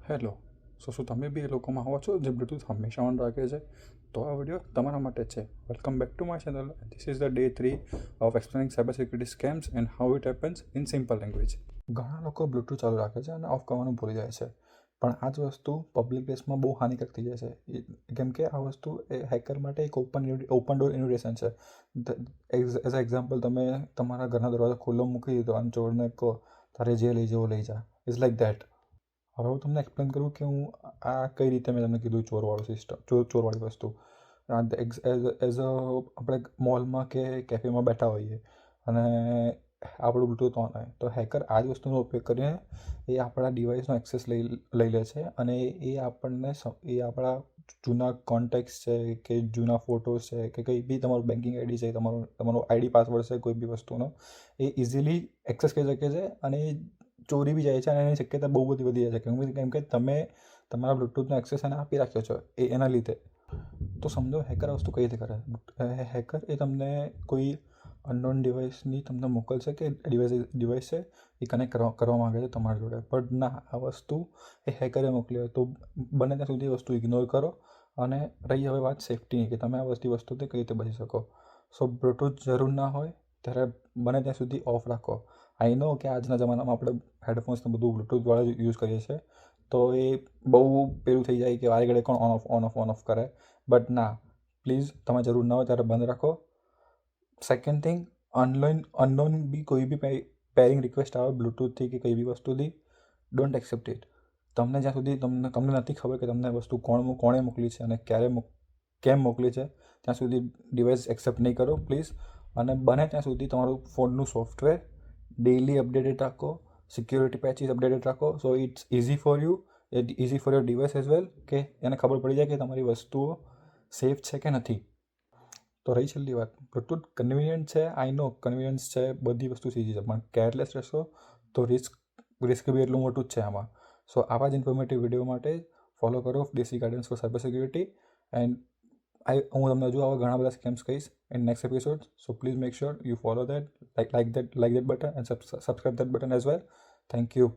Hello. શું તમે બી એ લોકોમાં આવો છો જે બ્લૂટૂથ હંમેશા ઓન રાખે છે? તો આ વિડીયો તમારા માટે છે. Welcome back to my channel. This is the day 3 of explaining cyber security scams and how it happens in simple language. ઘણા લોકો બ્લૂટૂથ ચાલુ રાખે છે અને ઓફ કરવાનું ભૂલી જાય છે, પણ આ જ વસ્તુ પબ્લિક પ્લેસમાં બહુ હાનિકારક થઈ જાય છે. કેમ કે આ વસ્તુ એ હેકર માટે એક ઓપન ડોર ઇન્વિટેશન છે. એઝ અ એક્ઝામ્પલ, તમે તમારા ઘરના દરવાજા ખુલ્લો મૂકી દીધો અને ચોરને કહો તારે જે લઈ જવો લઈ જા. Is like that. હવે હું તમને એક્સપ્લેન કરું કે હું આ કઈ રીતે મેં તમને કીધું ચોરવાળી વસ્તુ. એઝ અ આપણે મોલમાં કે કેફેમાં બેઠા હોઈએ અને આપણું બ્લૂટૂથ ઓન હોય તો હેકર આ જ વસ્તુનો ઉપયોગ કરીને એ આપણા ડિવાઇસનો એક્સેસ લઈ લે છે અને એ આપણને એ આપણા જૂના કોન્ટેક્ટ્સ છે કે જૂના ફોટોઝ છે કે કંઈ બી તમારું બેન્કિંગ આઈડી છે, તમારો આઈડી પાસવર્ડ છે, કોઈ બી વસ્તુનો એ ઇઝીલી એક્સેસ કરી શકે છે અને ચોરી બી જાય છે અને એની શક્યતા બહુ બધી વધી જાય છે. કેમ કે તમે તમારા બ્લૂટૂથનો એક્સેસ એને આપી રાખ્યો છો એના લીધે. તો સમજો હેકર આ વસ્તુ કઈ રીતે કરે. હેકર એ તમને કોઈ અનનોન ડિવાઇસની તમને મોકલશે કે ડિવાઇસ છે એ કનેક્ટ કરવા માગે છે તમારી જોડે, પણ ના, આ વસ્તુ એ હેકરે મોકલી હોય. તો બને ત્યાં સુધી વસ્તુ ઇગ્નોર કરો. અને રહી હવે વાત સેફ્ટીની કે તમે આ વસ્તુથી કઈ રીતે બચી શકો. સો બ્લૂટૂથ જરૂર ના હોય ત્યારે બને ત્યાં સુધી ઓફ રાખો. આઈ નો કે આજના જમાનામાં આપણે હેડફોન્સને બધું બ્લૂટૂથવાળા જ યુઝ કરીએ છીએ, તો એ બહુ પેલું થઈ જાય કે વારે ઘડે કોણ ઓન ઓફ કરે. બટ ના, પ્લીઝ તમે જરૂર ના હોય ત્યારે બંધ રાખો. સેકન્ડ થિંગ, અનનોન બી કોઈ બી પેરિંગ રિક્વેસ્ટ આવે બ્લૂટૂથથી કે કઈ બી વસ્તુથી, ડોન્ટ એક્સેપ્ટ ઇટ. જ્યાં સુધી તમને નથી ખબર કે તમને વસ્તુ કોણે મોકલી છે અને કેમ મોકલી છે, ત્યાં સુધી ડિવાઇસ એક્સેપ્ટ નહીં કરો પ્લીઝ. અને બને ત્યાં સુધી તમારું ફોનનું સોફ્ટવેર ડેઇલી અપડેટેડ રાખો, સિક્યોરિટી પેચીસ અપડેટેડ રાખો. So it's easy for you, easy for your device as well, કે એને ખબર પડી જાય કે તમારી વસ્તુઓ સેફ છે કે નથી. તો રહી છેલ્લી વાત, બ્લૂટૂથ કન્વિનિયન્ટ છે, આઈ નો કન્વિનિયન્સ છે, બધી વસ્તુ સીધી છે, પણ કેરલેસ રહેશો તો રિસ્ક બી એટલું મોટું જ છે આમાં. સો આવા જ ઇન્ફોર્મેટિવ વિડીયો માટે ફોલો કરો દેશી guidance for cyber security. And હું તમને હજુ આવા ઘણા બધા સ્કેમ્સ કહીશ in next episode. So please make sure you follow that, like that button and subscribe that button as well. Thank you.